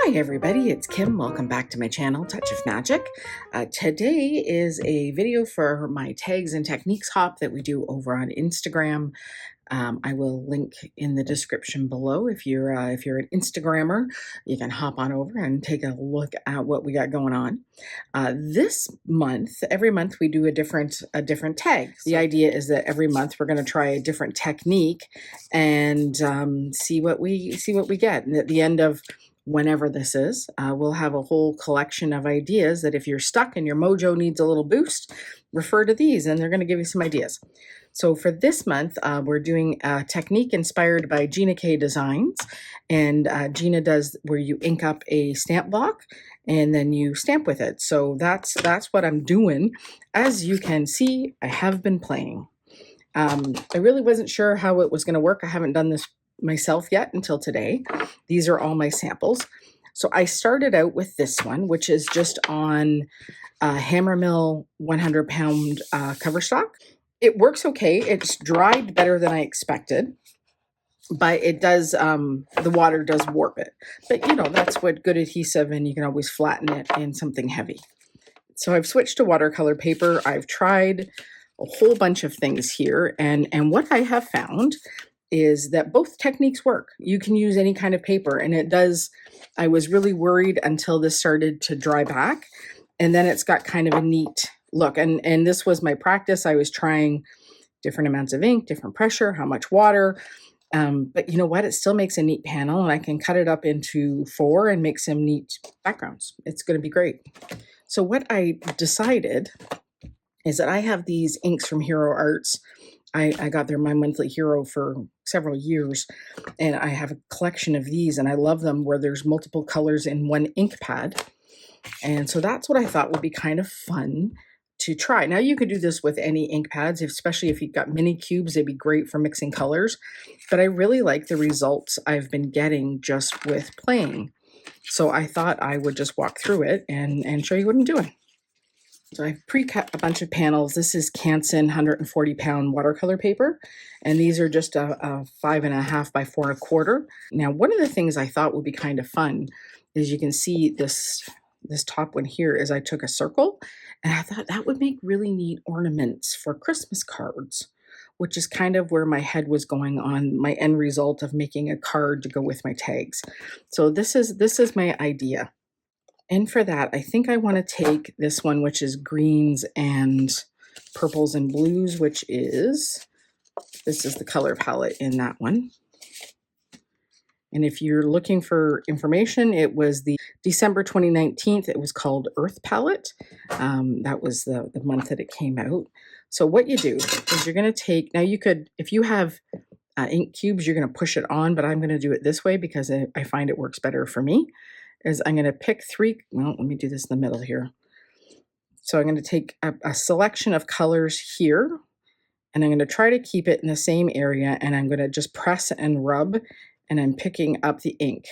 Hi everybody, it's Kim. Welcome back to my channel, Touch of Magic. Today is a video for my tags and techniques hop that we do over on Instagram. I will link in the description below. If you're an Instagrammer, you can hop on over and take a look at what we got going on. This month, every month we do a different tag. The idea is that every month we're going to try a different technique and see what we get. And at the end of whenever this is, we'll have a whole collection of ideas that if you're stuck and your mojo needs a little boost, refer to these and they're going to give you some ideas. So for this month, we're doing a technique inspired by Gina K Designs. And Gina does where you ink up a stamp block and then you stamp with it. So that's what I'm doing. As you can see, I have been playing. I really wasn't sure how it was going to work. I haven't done this myself yet until today. These are all my samples. So I started out with this one, which is just on Hammermill 100 pound cover stock. It works okay. It's dried better than I expected, but it does, the water does warp it. But you know, that's what good adhesive, and you can always flatten it in something heavy. So I've switched to watercolor paper. I've tried a whole bunch of things here, and what I have found is that both techniques work. You can use any kind of paper, and it does. I was really worried until this started to dry back, and then it's got kind of a neat look. And this was my practice. I was trying different amounts of ink, different pressure, how much water. But you know what? It still makes a neat panel, and I can cut it up into 4 and make some neat backgrounds. It's going to be great. So what I decided is that I have these inks from Hero Arts. I got their My Monthly Hero for several years, and I have a collection of these, and I love them where there's multiple colors in one ink pad. And so that's what I thought would be kind of fun to try. Now you could do this with any ink pads, especially if you've got mini cubes, they'd be great for mixing colors. But I really like the results I've been getting just with playing. So I thought I would just walk through it and show you what I'm doing. So I've pre-cut a bunch of panels. This is Canson 140 pound watercolor paper, and these are just a 5.5 by 4.25. Now, one of the things I thought would be kind of fun is you can see this top one here is I took a circle, and I thought that would make really neat ornaments for Christmas cards, which is kind of where my head was going on my end result of making a card to go with my tags. So this is my idea. And for that, I think I want to take this one, which is greens and purples and blues, this is the color palette in that one. And if you're looking for information, it was the December 2019. It was called Earth Palette. That was the month that it came out. So what you do is you're going to take, now you could, if you have ink cubes, you're going to push it on, but I'm going to do it this way because I find it works better for me. Is I'm going to pick 3, well, let me do this in the middle here. So I'm going to take a selection of colors here, and I'm going to try to keep it in the same area, and I'm going to just press and rub, and I'm picking up the ink.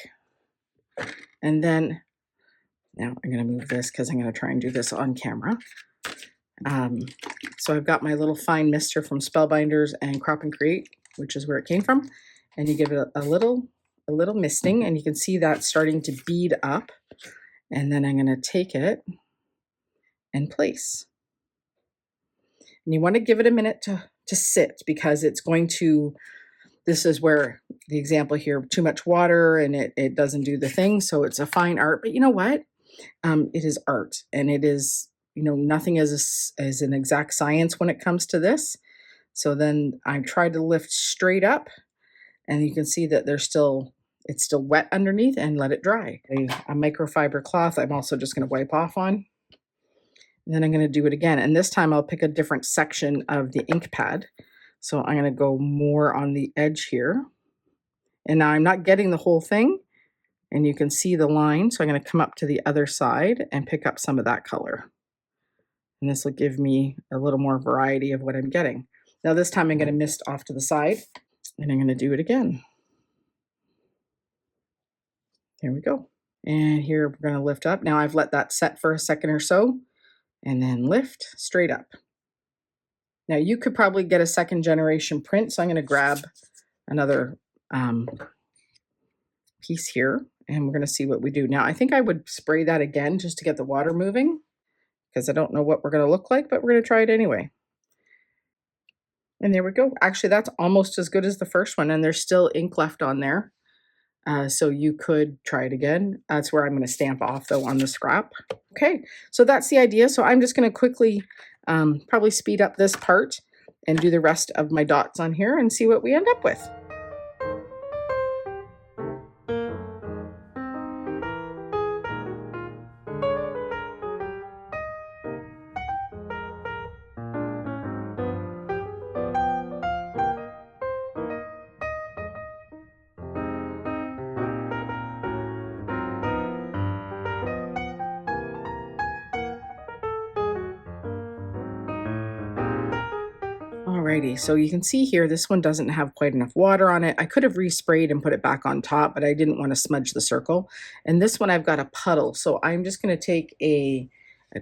And then, now I'm going to move this because I'm going to try and do this on camera. So I've got my little fine mister from Spellbinders and Crop and Create, which is where it came from, and you give it a little misting, and you can see that starting to bead up. And then I'm going to take it and place. And you want to give it a minute to sit, because it's going to, this is where the example here, too much water and it doesn't do the thing. So it's a fine art, but you know what? It is art, and it is, you know, nothing is an exact science when it comes to this. So then I tried to lift straight up, and you can see that it's still wet underneath, and let it dry. A microfiber cloth I'm also just going to wipe off on. And then I'm going to do it again. And this time I'll pick a different section of the ink pad. So I'm going to go more on the edge here. And now I'm not getting the whole thing, and you can see the line. So I'm going to come up to the other side and pick up some of that color. And this will give me a little more variety of what I'm getting. Now this time I'm going to mist off to the side, and I'm going to do it again. There we go. And here we're going to lift up. Now I've let that set for a second or so, and then lift straight up. Now you could probably get a second generation print, so I'm going to grab another piece here, And we're going to see what we do. Now, I think I would spray that again just to get the water moving, because I don't know what we're going to look like, but we're going to try it anyway. And there we go. Actually, that's almost as good as the first one, and there's still ink left on there. So you could try it again. That's where I'm going to stamp off, though, on the scrap. Okay, so that's the idea. So I'm just going to quickly probably speed up this part and do the rest of my dots on here and see what we end up with. Alrighty, so you can see here, this one doesn't have quite enough water on it. I could have resprayed and put it back on top, but I didn't want to smudge the circle. And this one I've got a puddle, so I'm just going to take a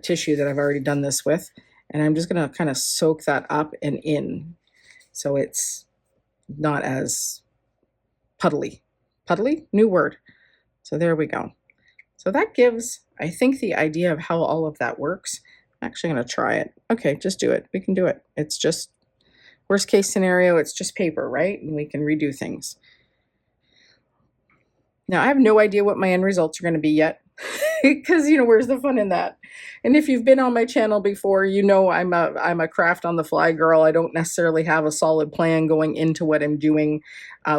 tissue that I've already done this with, and I'm just going to kind of soak that up and in, so it's not as puddly. Puddly? New word. So there we go. So that gives, I think, the idea of how all of that works. I'm actually going to try it. Okay, just do it. We can do it. It's just, worst case scenario, it's just paper, right? And we can redo things. Now, I have no idea what my end results are going to be yet, because, you know, where's the fun in that? And if you've been on my channel before, you know I'm a craft on the fly girl. I don't necessarily have a solid plan going into what I'm doing.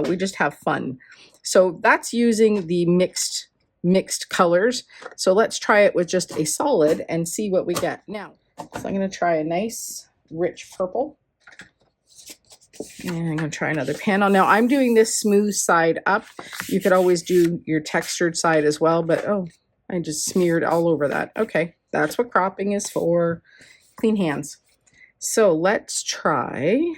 We just have fun. So that's using the mixed colors. So let's try it with just a solid and see what we get. Now, so I'm going to try a nice rich purple. And I'm going to try another panel. Now I'm doing this smooth side up. You could always do your textured side as well, but oh, I just smeared all over that. Okay, that's what cropping is for. Clean hands. So let's try.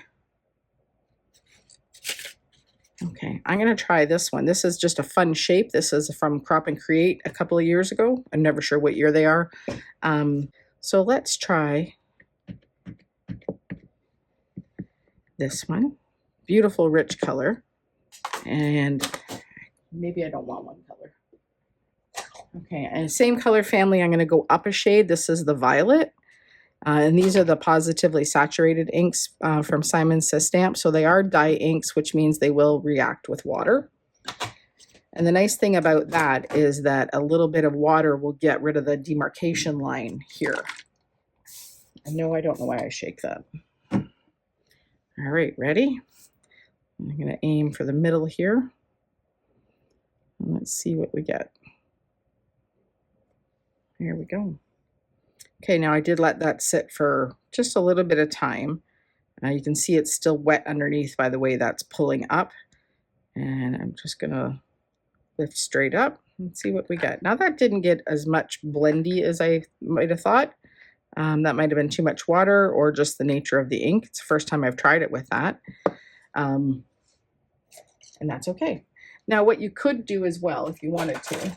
Okay, I'm going to try this one. This is just a fun shape. This is from Crop and Create a couple of years ago. I'm never sure what year they are. So let's try this one. Beautiful rich color. And maybe I don't want one color. Okay, and same color family, I'm going to go up a shade. This is the violet. And these are the Pawsitively saturated inks from Simon Says Stamp. So they are dye inks, which means they will react with water. And the nice thing about that is that a little bit of water will get rid of the demarcation line here. And no, I don't know why I shake that. All right, ready? I'm going to aim for the middle here. And let's see what we get. There we go. Okay, now I did let that sit for just a little bit of time. You can see it's still wet underneath by the way that's pulling up. And I'm just going to lift straight up and see what we get. Now that didn't get as much blendy as I might have thought. That might have been too much water or just the nature of the ink. It's the first time I've tried it with that. And that's okay. Now what you could do as well, if you wanted to,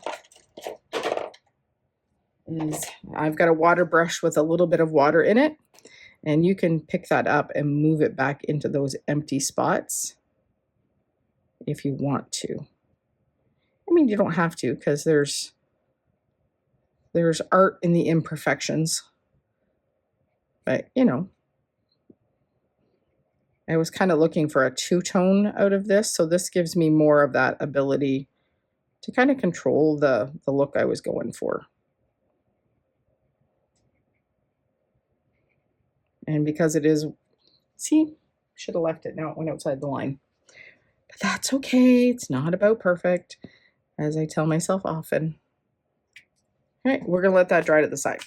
is I've got a water brush with a little bit of water in it, and you can pick that up and move it back into those empty spots if you want to. I mean, you don't have to, because there's art in the imperfections. But, you know, I was kind of looking for a two-tone out of this, so this gives me more of that ability to kind of control the look I was going for. And because it is, see, should have left it, now it went outside the line. But that's okay, it's not about perfect, as I tell myself often. All right, we're gonna let that dry to the side.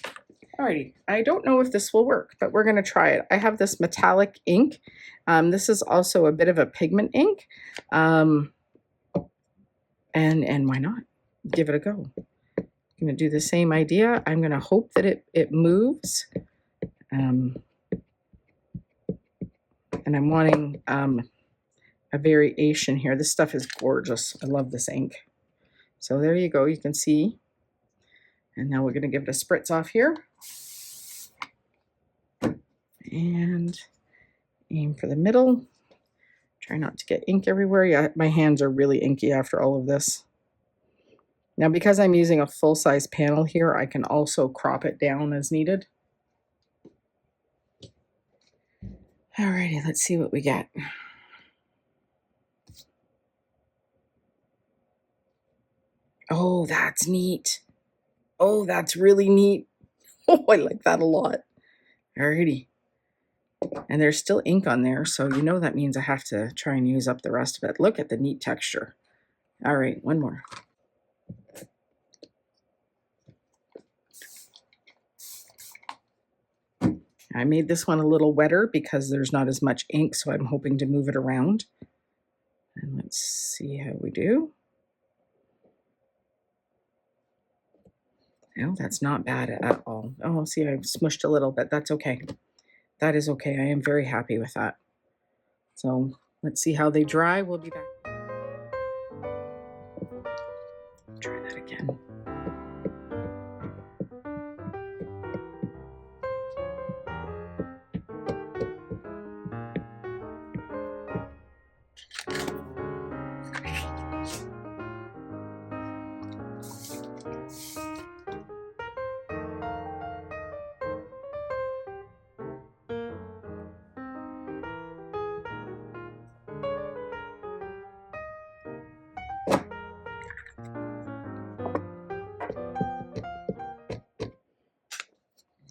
Alrighty, I don't know if this will work, but we're gonna try it. I have this metallic ink. This is also a bit of a pigment ink. And why not? Give it a go. I'm gonna do the same idea. I'm gonna hope that it moves. And I'm wanting a variation here. This stuff is gorgeous. I love this ink. So there you go. You can see. And now we're going to give it a spritz off here. And aim for the middle. Try not to get ink everywhere. Yeah, my hands are really inky after all of this. Now, because I'm using a full-size panel here, I can also crop it down as needed. Alrighty, let's see what we get. Oh, that's neat. Oh, that's really neat. Oh, I like that a lot. Alrighty. And there's still ink on there, so you know that means I have to try and use up the rest of it. Look at the neat texture. All right, one more. I made this one a little wetter because there's not as much ink, so I'm hoping to move it around. And let's see how we do. No, that's not bad at all. Oh, see, I've smushed a little bit. That's okay. That is okay. I am very happy with that. So let's see how they dry. We'll be back. Try that again.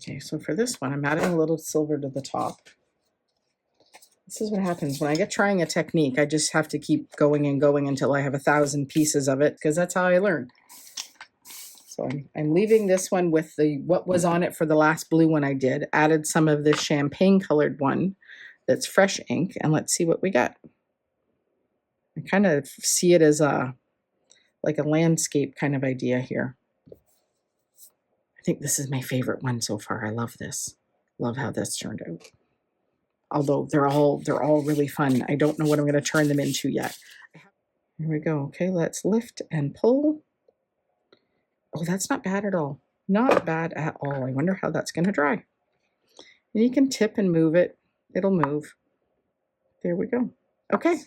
Okay, so for this one, I'm adding a little silver to the top. This is what happens when I get trying a technique. I just have to keep going and going until I have 1,000 pieces of it, because that's how I learn. So I'm leaving this one with what was on it for the last blue one I did. Added some of this champagne colored one that's fresh ink, and let's see what we got. I kind of see it as like a landscape kind of idea here. I think this is my favorite one so far. I love this. Love how this turned out. Although they're all really fun. I don't know what I'm going to turn them into yet. Here we go. Okay, let's lift and pull. Oh, that's not bad at all. Not bad at all. I wonder how that's going to dry. And you can tip and move it. It'll move. There we go. Okay.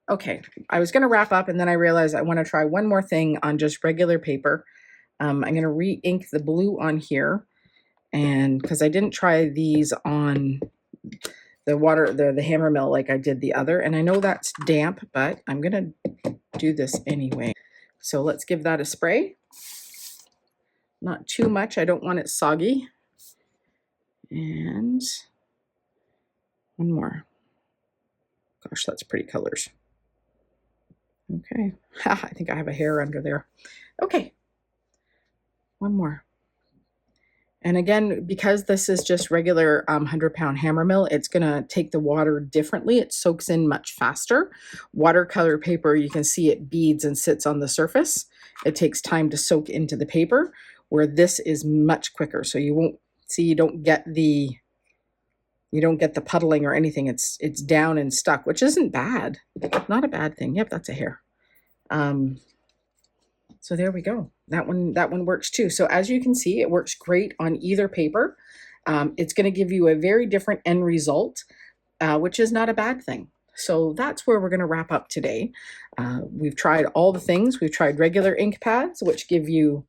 Okay. I was going to wrap up and then I realized I want to try one more thing on just regular paper. I'm going to re-ink the blue on here, and because I didn't try these on the hammer mill like I did the other, and I know that's damp, but I'm going to do this anyway. So let's give that a spray. Not too much. I don't want it soggy. And one more. Gosh, that's pretty colors. Okay. I think I have a hair under there. Okay. One more. And again, because this is just regular 100-pound hammer mill, it's going to take the water differently. It soaks in much faster. Watercolor paper, you can see it beads and sits on the surface. It takes time to soak into the paper, where this is much quicker. So you won't see, you don't get the puddling or anything. It's down and stuck, which isn't bad. Not a bad thing. Yep, that's a hair. So there we go. That one works too. So as you can see, it works great on either paper. It's going to give you a very different end result, which is not a bad thing. So that's where we're going to wrap up today. We've tried all the things. We've tried regular ink pads, which give you,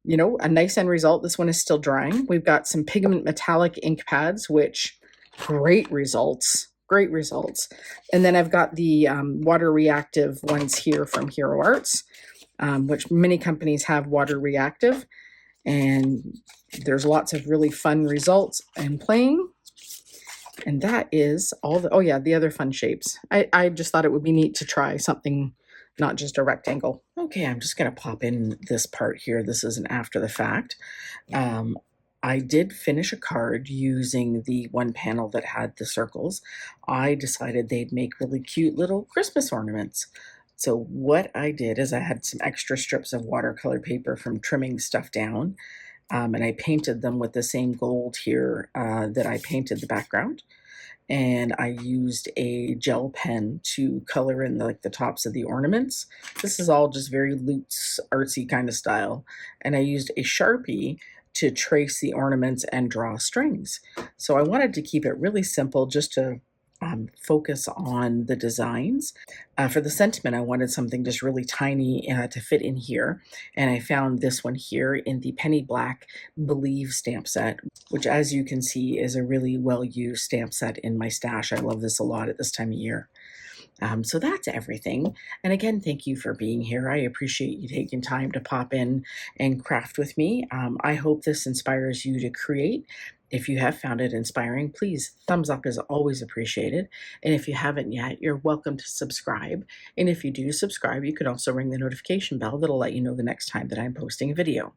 a nice end result. This one is still drying. We've got some pigment metallic ink pads, which great results. Great results. And then I've got the water reactive ones here from Hero Arts, which many companies have water reactive, and there's lots of really fun results and playing. And that is all the, oh yeah, the other fun shapes. I just thought it would be neat to try something, not just a rectangle. Okay, I'm just going to pop in this part here. This is an after the fact. I did finish a card using the one panel that had the circles. I decided they'd make really cute little Christmas ornaments. So what I did is I had some extra strips of watercolor paper from trimming stuff down, and I painted them with the same gold here that I painted the background. And I used a gel pen to color in the tops of the ornaments. This is all just very loose, artsy kind of style. And I used a Sharpie to trace the ornaments and draw strings. So I wanted to keep it really simple, just to focus on the designs. For the sentiment, I wanted something just really tiny to fit in here, and I found this one here in the Penny Black Believe stamp set, which, as you can see, is a really well-used stamp set in my stash. I love this a lot at this time of year. So that's everything. And again, thank you for being here. I appreciate you taking time to pop in and craft with me. I hope this inspires you to create. If you have found it inspiring, please, thumbs up is always appreciated. And if you haven't yet, you're welcome to subscribe. And if you do subscribe, you can also ring the notification bell that'll let you know the next time that I'm posting a video.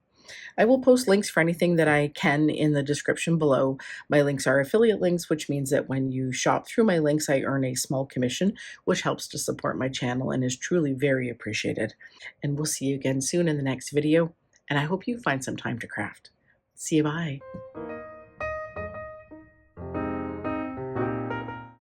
I will post links for anything that I can in the description below. My links are affiliate links, which means that when you shop through my links, I earn a small commission, which helps to support my channel and is truly very appreciated. And we'll see you again soon in the next video, and I hope you find some time to craft. See you, bye.